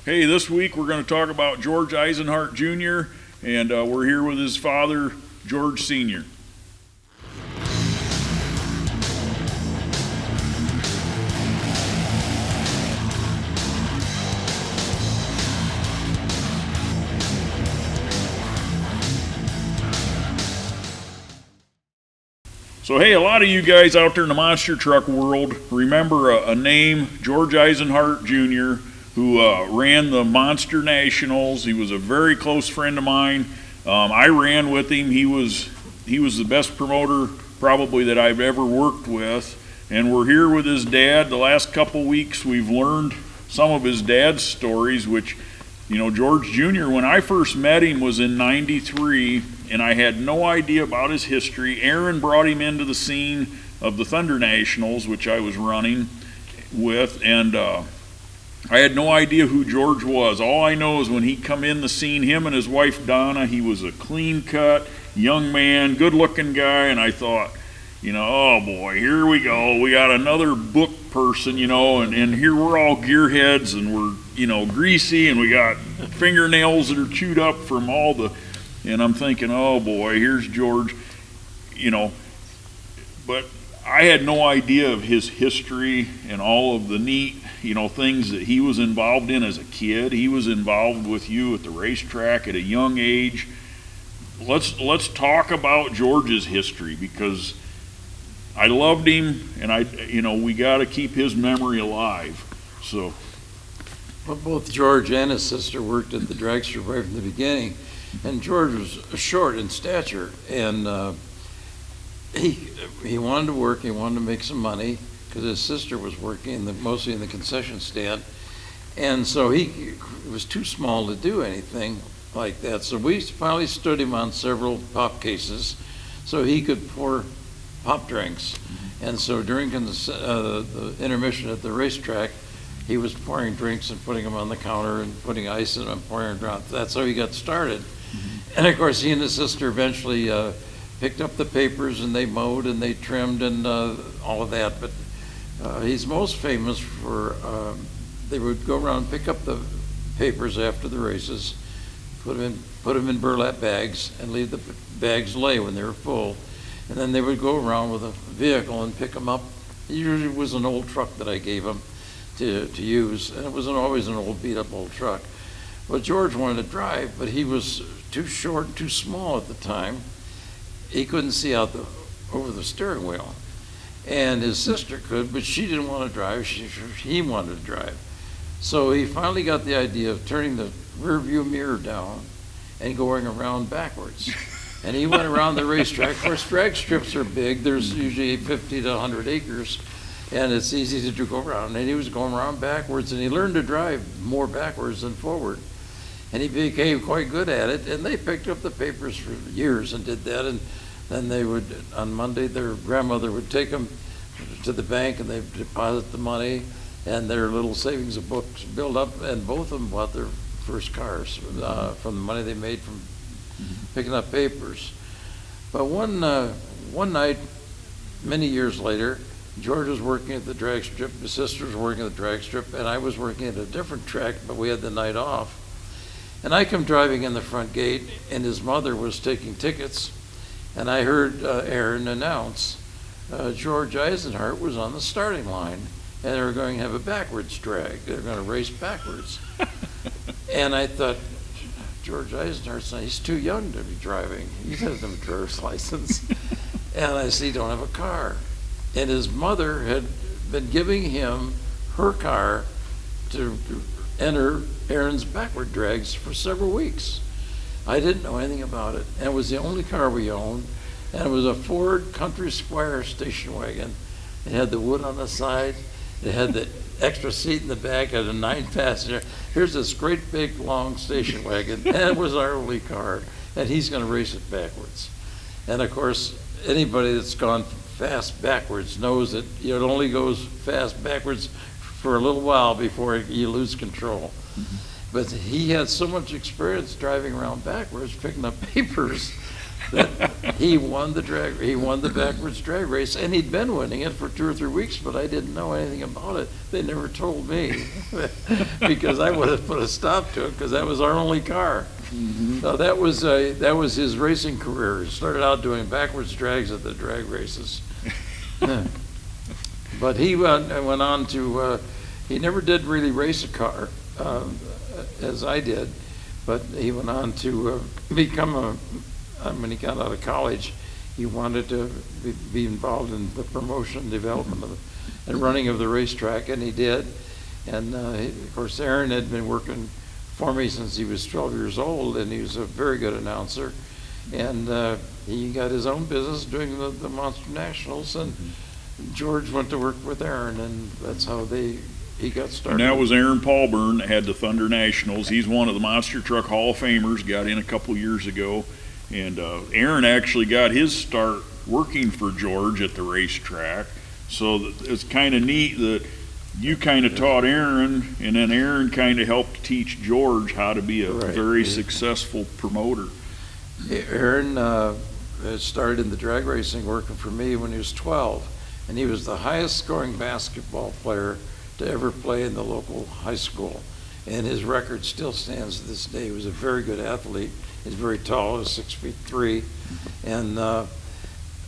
Hey, this week we're going to talk about George Eisenhart Jr., and we're here with his father, George Sr. So hey, a lot of you guys out there in the monster truck world remember a name, George Eisenhart Jr., who ran the Monster Nationals. He was a very close friend of mine. I ran with him. He was the best promoter probably that I've ever worked with. And we're here with his dad. The last couple weeks we've learned some of his dad's stories, which, you know, George Jr., when I first met him was in '93, and I had no idea about his history. Aaron brought him into the scene of the Thunder Nationals, which I was running with, and I had no idea who George was. All I know is when he come in the scene, him and his wife Donna, he was a clean-cut young man, good-looking guy, and I thought, you know, oh boy, here we go. We got another book person, you know, and here we're all gearheads, and we're, you know, greasy, and we got fingernails that are chewed up from all the, and I'm thinking, oh boy, here's George, you know, but I had no idea of his history and all of the neat, you know, things that he was involved in as a kid. He was involved with you at the racetrack at a young age. Let's talk about George's history, because I loved him, and we got to keep his memory alive. So, well, both George and his sister worked at the dragster right from the beginning, and George was short in stature, and he wanted to work. He wanted to make some money because his sister was working mostly in the concession stand, and so he was too small to do anything like that. So we finally stood him on several pop cases so he could pour pop drinks. And so during the intermission at the racetrack, he was pouring drinks and putting them on the counter and putting ice in them and pouring them around. That's how he got started. And of course, he and his sister eventually picked up the papers, and they mowed and they trimmed and all of that. But he's most famous for, they would go around and pick up the papers after the races, put them in burlap bags, and leave the bags lay when they were full. And then they would go around with a vehicle and pick them up. It usually was an old truck that I gave him to use, and it wasn't always an old beat-up old truck. Well, George wanted to drive, but he was too short, too small at the time. He couldn't see out over the steering wheel. And his sister could, but she didn't want to drive. He wanted to drive. So he finally got the idea of turning the rear view mirror down and going around backwards. And he went around the racetrack. Of course, drag strips are big. There's usually 50 to 100 acres, and it's easy to go around. And he was going around backwards, and he learned to drive more backwards than forward. And he became quite good at it, and they picked up the papers for years and did that. And then they would, on Monday, their grandmother would take them to the bank, and they'd deposit the money, and their little savings of books built up, and both of them bought their first cars from the money they made from picking up papers. But one night, many years later, George was working at the drag strip, his sister was working at the drag strip, and I was working at a different track, but we had the night off. And I come driving in the front gate, and his mother was taking tickets, and I heard Aaron announce George Eisenhart was on the starting line, and they were going to have a backwards drag. They were going to race backwards. And I thought, George Eisenhart's not, he's too young to be driving. He doesn't have a driver's license. And I said, he don't have a car. And his mother had been giving him her car to enter Aaron's backward drags for several weeks. I didn't know anything about it. And it was the only car we owned. And it was a Ford Country Squire station wagon. It had the wood on the side. It had the extra seat in the back. It had a 9-passenger. Here's this great big long station wagon. And it was our only car. And he's going to race it backwards. And of course, anybody that's gone fast backwards knows that it only goes fast backwards for a little while before you lose control. But he had so much experience driving around backwards, picking up papers, that he won the backwards drag race, and he'd been winning it for 2 or 3 weeks, but I didn't know anything about it. They never told me because I would have put a stop to it because that was our only car. Mm-hmm. So that was his racing career. He started out doing backwards drags at the drag races. But he went on to, he never did really race a car as I did, but he went on to become when he got out of college, he wanted to be involved in the promotion and development and running of the racetrack, and he did. And of course, Aaron had been working for me since he was 12 years old, and he was a very good announcer. And he got his own business doing the Monster Nationals, and George went to work with Aaron, and that's how he got started. And that was Aaron Paulburn that had the Thunder Nationals. He's one of the Monster Truck Hall of Famers, got in a couple years ago. And Aaron actually got his start working for George at the racetrack. So it's kind of neat that you kind of taught Aaron, and then Aaron kind of helped teach George how to be a very successful promoter. Aaron started in the drag racing working for me when he was 12, and he was the highest scoring basketball player to ever play in the local high school. And his record still stands to this day. He was a very good athlete. He's very tall, he was 6'3", and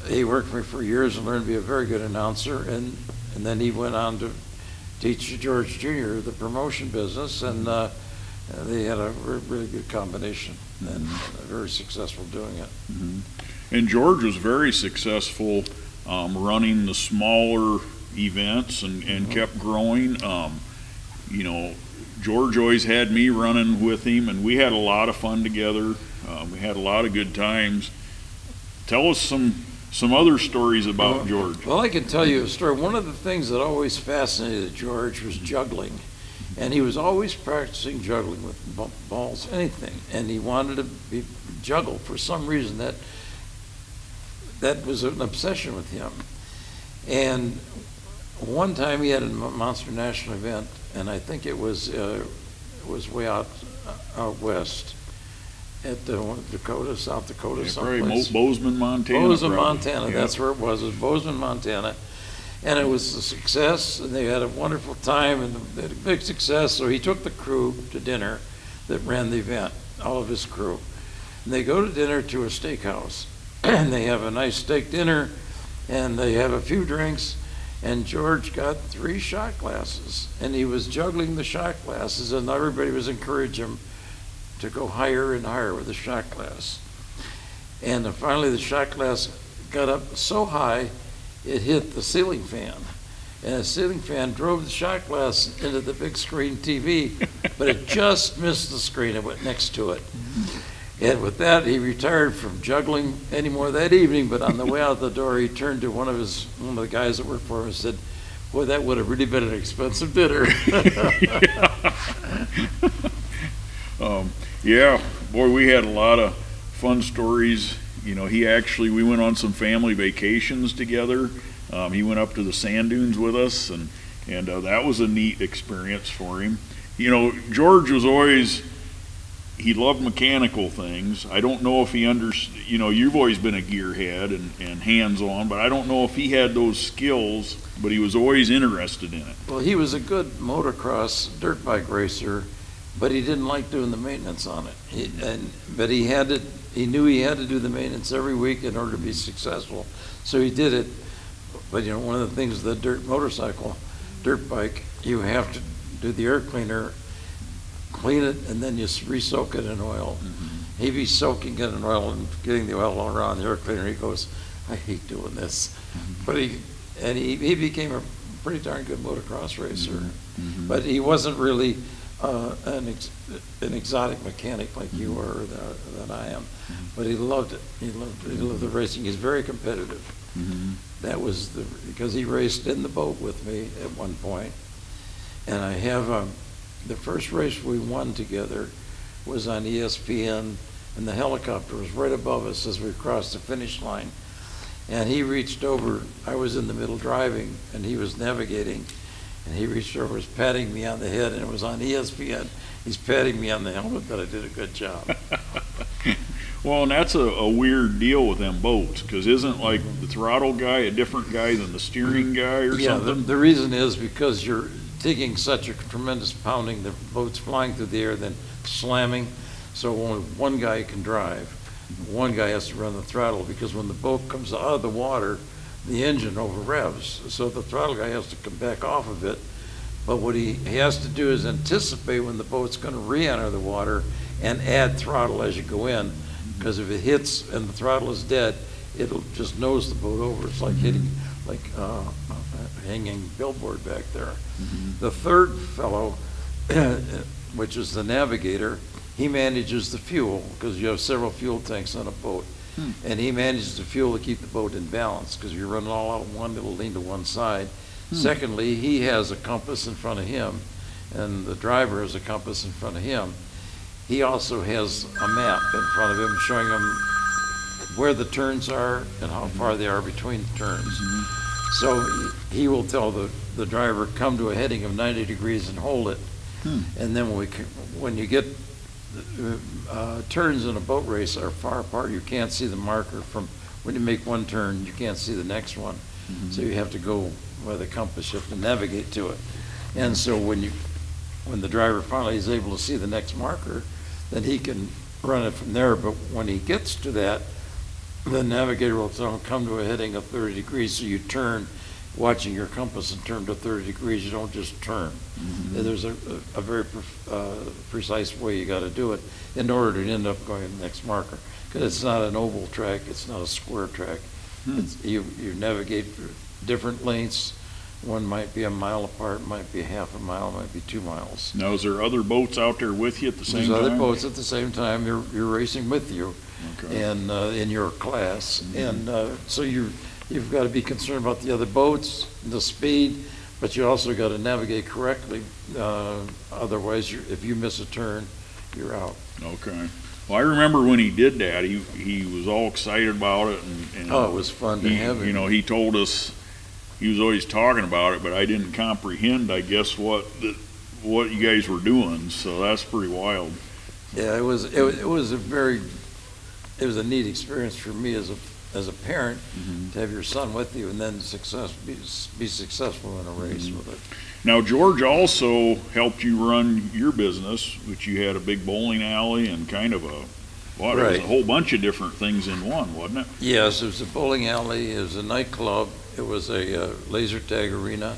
he worked for me for years and learned to be a very good announcer. And then he went on to teach George Jr. the promotion business, and they had a really good combination and very successful doing it. Mm-hmm. And George was very successful running the smaller events and kept growing. You know, George always had me running with him, and we had a lot of fun together. We had a lot of good times. Tell us some other stories about George. Well, I can tell you a story. One of the things that always fascinated George was juggling. And he was always practicing juggling with balls, anything. And he wanted to juggle for some reason. That was an obsession with him. And one time he had a Monster National event, and I think it was way out west at Dakota, South Dakota, someplace. Bozeman, Montana. Bozeman, Montana. That's where it was. It was Bozeman, Montana. And it was a success, and they had a wonderful time, and they had a big success. So he took the crew to dinner that ran the event, all of his crew. And they go to dinner to a steakhouse, and they have a nice steak dinner, and they have a few drinks, and George got 3 shot glasses, and he was juggling the shot glasses, and everybody was encouraging him to go higher and higher with the shot glass. And finally the shot glass got up so high, it hit the ceiling fan. And the ceiling fan drove the shot glass into the big screen TV, but it just missed the screen. It went next to it. And with that, he retired from juggling anymore that evening, but on the way out the door, he turned to one of the guys that worked for him and said, "Boy, that would have really been an expensive dinner." Yeah, boy, we had a lot of fun stories. You know, we went on some family vacations together. He went up to the sand dunes with us, and that was a neat experience for him. You know, George was always, he loved mechanical things. I don't know if he you know, you've always been a gearhead and hands-on, but I don't know if he had those skills, but he was always interested in it. Well, he was a good motocross dirt bike racer, but he didn't like doing the maintenance on it. But he knew he had to do the maintenance every week in order to be successful, so he did it. But you know, one of the things with the dirt bike, you have to do the air cleaner, clean it, and then you re-soak it in oil. Mm-hmm. He'd be soaking it in oil and getting the oil all around the air cleaner. He goes, "I hate doing this." Mm-hmm. But he became a pretty darn good motocross racer. Mm-hmm. But he wasn't really an exotic mechanic like you were that I am. Mm-hmm. But he loved it. He loved the racing. He's very competitive. Mm-hmm. That was because he raced in the boat with me at one point. And I have the first race we won together was on ESPN, and the helicopter was right above us as we crossed the finish line. And he reached over, I was in the middle driving, and he was navigating, and he reached over, was patting me on the head, and it was on ESPN. He's patting me on the helmet that I did a good job. Well, and that's a weird deal with them boats, because isn't like the throttle guy a different guy than the steering guy or Yeah, something? the reason is because you're taking such a tremendous pounding, the boat's flying through the air, then slamming, so only one guy can drive. One guy has to run the throttle, because when the boat comes out of the water, the engine over revs, so the throttle guy has to come back off of it. But what he has to do is anticipate when the boat's going to re-enter the water and add throttle as you go in, because if it hits and the throttle is dead, it'll just nose the boat over. It's like hitting, like hanging billboard back there. The third fellow, which is the navigator, he manages the fuel, because you have several fuel tanks on a boat. And he manages the fuel to keep the boat in balance, because if you run it all out of one, it'll lean to one side. Secondly, he has a compass in front of him, and the driver has a compass in front of him. He also has a map in front of him showing him where the turns are and how far they are between the turns. So he will tell the driver, come to a heading of 90 degrees and hold it. And then when you get turns in a boat race are far apart, you can't see the marker from when you make one turn, you can't see the next one. So you have to go by the compass, you have to navigate to it. And so when the driver finally is able to see the next marker, then he can run it from there. But when he gets to that, the navigator will tell him, come to a heading of 30 degrees. So you turn, watching your compass, and turn to 30 degrees. You don't just turn. There's a very precise way you got to do it in order to end up going to the next marker. Because it's not an oval track, it's not a square track. You navigate different lengths. One might be a mile apart, might be half a mile, might be 2 miles. Now, is there other boats out there with you at the same time? There's other boats at the same time. You're racing with you, Okay. and in your class, and so you've got to be concerned about the other boats, the speed, but you also got to navigate correctly. Otherwise, if you miss a turn, you're out. Okay. Well, I remember when he did that, he was all excited about it, and Oh, it was fun to have him. You know, he told us he was always talking about it, but I didn't comprehend, I guess, what you guys were doing. So that's pretty wild. Yeah, it was a neat experience for me as a parent to have your son with you, and then be successful in a race with it. Now, George also helped you run your business, which you had a big bowling alley and kind of it was a whole bunch of different things in one, wasn't it? Yes, it was a bowling alley, it was a nightclub, it was a laser tag arena,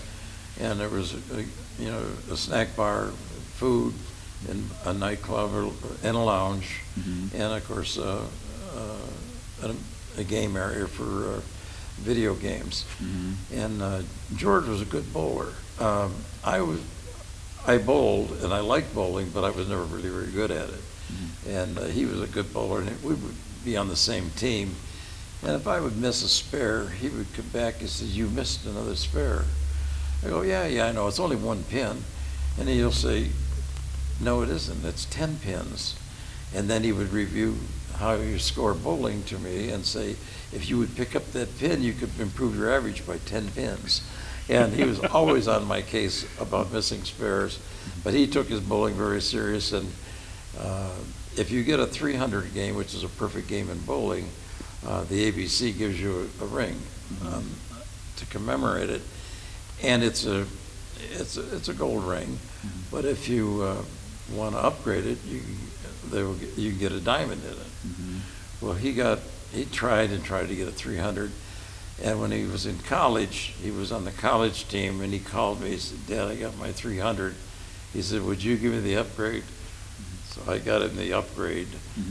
and there was a snack bar, food, and a nightclub and a lounge, and of course a game area for video games. And George was a good bowler. I bowled, and I liked bowling, but I was never really very good at it. And he was a good bowler, and we would be on the same team. And if I would miss a spare, he would come back and say, "You missed another spare." I go, yeah, I know, it's only one pin. And he'll say, "No, it isn't, it's 10 pins. And then he would review how you score bowling to me and say, if you would pick up that pin, you could improve your average by 10 pins. And he was always on my case about missing spares, but he took his bowling very serious. And if you get a 300 game, which is a perfect game in bowling, the ABC gives you a ring to commemorate it, and it's a gold ring. But if you want to upgrade it, you can get a diamond in it. Well, he tried to get a 300. And when he was in college, he was on the college team, and he called me. He said, "Dad, I got my 300. He said, "Would you give me the upgrade?" So I got him the upgrade.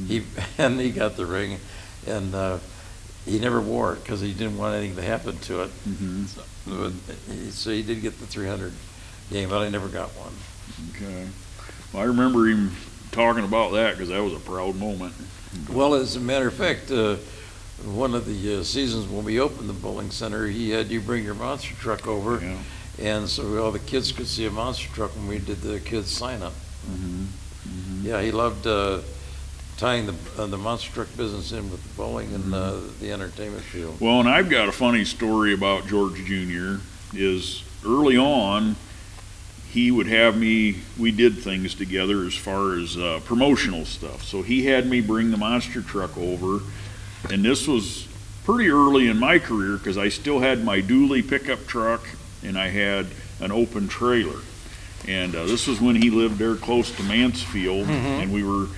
He got the ring, and he never wore it because he didn't want anything to happen to it. So he did get the 300 game, but I never got one. Okay. Well, I remember him talking about that because that was a proud moment. Well, as a matter of fact, one of the seasons when we opened the bowling center, he had you bring your monster truck over, and so all the kids could see a monster truck when we did the kids sign up. Yeah, he loved tying the monster truck business in with the bowling and the entertainment field. Well, and I've got a funny story about George Jr. is early on, he would have me, we did things together as far as promotional stuff. So he had me bring the monster truck over, and this was pretty early in my career because I still had my dually pickup truck and I had an open trailer. And this was when he lived there close to Mansfield, and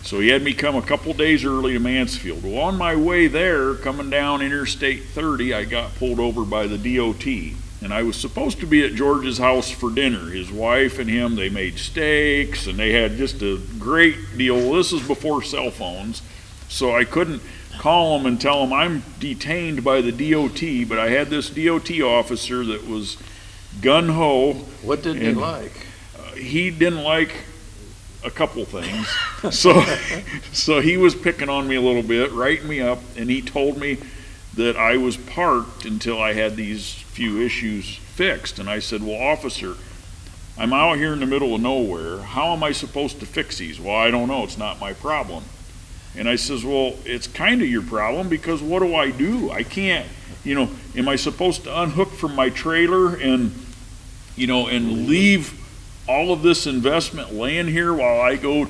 so he had me come a couple days early to Mansfield. Well, on my way there, coming down Interstate 30, I got pulled over by the DOT. And I was supposed to be at George's house for dinner. His wife and him, they made steaks, and they had just a great deal. Well, this is before cell phones, so I couldn't call them and tell them I'm detained by the DOT, but I had this DOT officer that was gun-ho. What didn't he like? He didn't like a couple things. So he was picking on me a little bit, writing me up, and he told me that I was parked until I had these few issues fixed. And I said, well, officer, I'm out here in the middle of nowhere. How am I supposed to fix these? Well, I don't know. It's not my problem. And I says, well, it's kind of your problem because what do? I can't, am I supposed to unhook from my trailer and leave all of this investment laying here while I go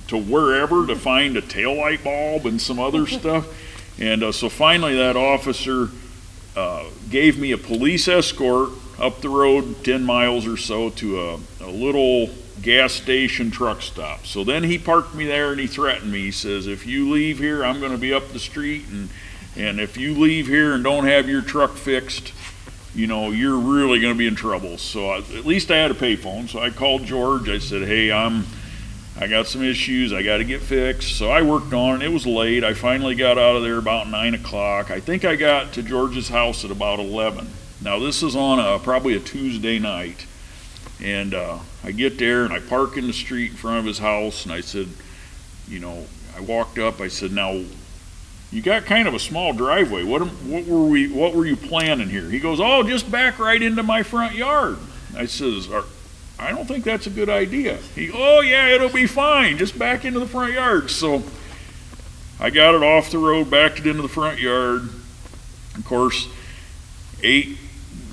to wherever to find a taillight bulb and some other stuff? And so finally that officer gave me a police escort up the road 10 miles or so to a little gas station truck stop. So then he parked me there and he threatened me. He says, if you leave here, I'm going to be up the street, and if you leave here and don't have your truck fixed, you're really going to be in trouble. So at least I had a payphone. So I called George. I said, hey, I got some issues I got to get fixed. So I worked on it. It was late. I finally got out of there about 9 o'clock. I think I got to George's house at about 11. Now this is on probably a Tuesday night. And I get there and I park in the street in front of his house. And I said, I walked up. I said, now, you got kind of a small driveway. What were you planning here? He goes, oh, just back right into my front yard. I says, I don't think that's a good idea. He goes, oh yeah, it'll be fine. Just back into the front yard. So I got it off the road, backed it into the front yard. Of course, they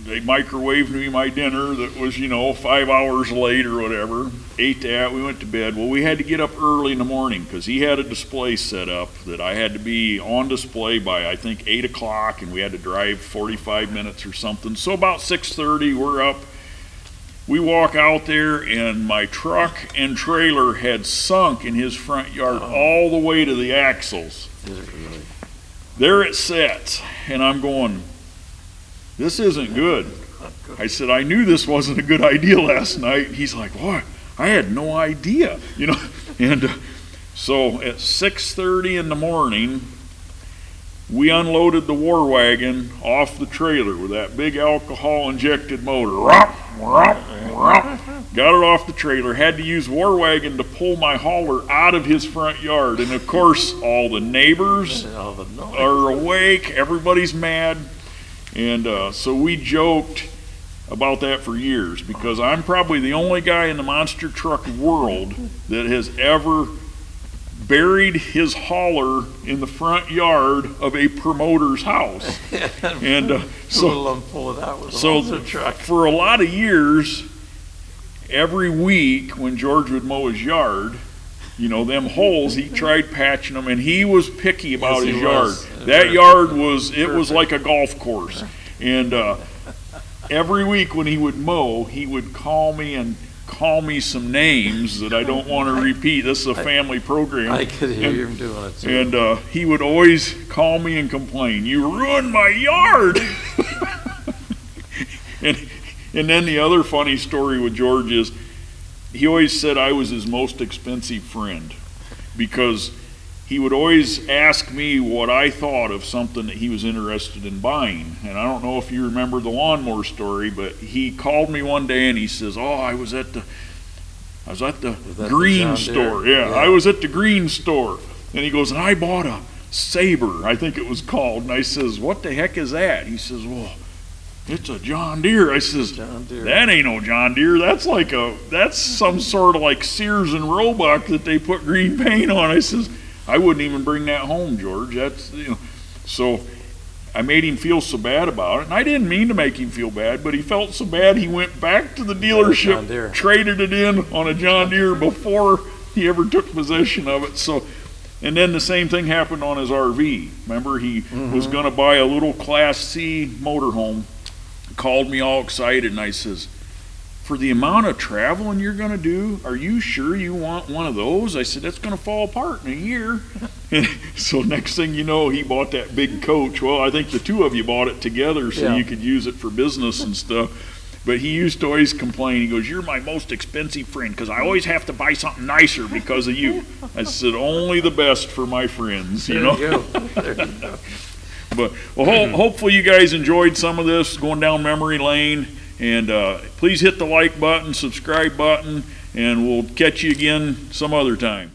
microwaved me my dinner that was, 5 hours late or whatever. Ate that, we went to bed. Well, we had to get up early in the morning because he had a display set up that I had to be on display by, I think, 8 o'clock, and we had to drive 45 minutes or something. So about 6:30, we're up. We walk out there, and my truck and trailer had sunk in his front yard all the way to the axles. Is it really? There it sits, and I'm going, this isn't good. I said, I knew this wasn't a good idea last night. He's like, what? I had no idea, And so at 6:30 in the morning, we unloaded the war wagon off the trailer with that big alcohol-injected motor. Got it off the trailer, had to use war wagon to pull my hauler out of his front yard. And of course, all the neighbors are awake, everybody's mad. And so we joked about that for years because I'm probably the only guy in the monster truck world that has ever buried his hauler in the front yard of a promoter's house. And so for a lot of years, every week when George would mow his yard, them holes, he tried patching them, and he was picky about his yard. That yard was like a golf course. And every week when he would mow, he would call me and call me some names that I don't want to repeat. This is a family program. I could hear him doing it too. And he would always call me and complain, you ruined my yard. And then the other funny story with George is he always said I was his most expensive friend because he would always ask me what I thought of something that he was interested in buying. And I don't know if you remember the lawnmower story, but he called me one day and he says, oh, I was at the green store. Yeah, I was at the green store. And he goes, and I bought a Saber, I think it was called. And I says, what the heck is that? He says, well, it's a John Deere. I says, that ain't no John Deere. That's some sort of like Sears and Roebuck that they put green paint on. I says, I wouldn't even bring that home, George. That's, So I made him feel so bad about it, and I didn't mean to make him feel bad, but he felt so bad he went back to the John Deere. dealership, traded it in on a John Deere before he ever took possession of it. So, and then the same thing happened on his RV. Remember, he was going to buy a little Class C motorhome. Called me all excited, and I says, for the amount of traveling you're going to do, are you sure you want one of those? I said, that's going to fall apart in a year. And so next thing you know, he bought that big coach. Well, I think the two of you bought it together so you could use it for business and stuff. But he used to always complain. He goes, you're my most expensive friend because I always have to buy something nicer because of you. I said, only the best for my friends, you know. There you go. But well, hopefully you guys enjoyed some of this going down memory lane. And please hit the like button, subscribe button, and we'll catch you again some other time.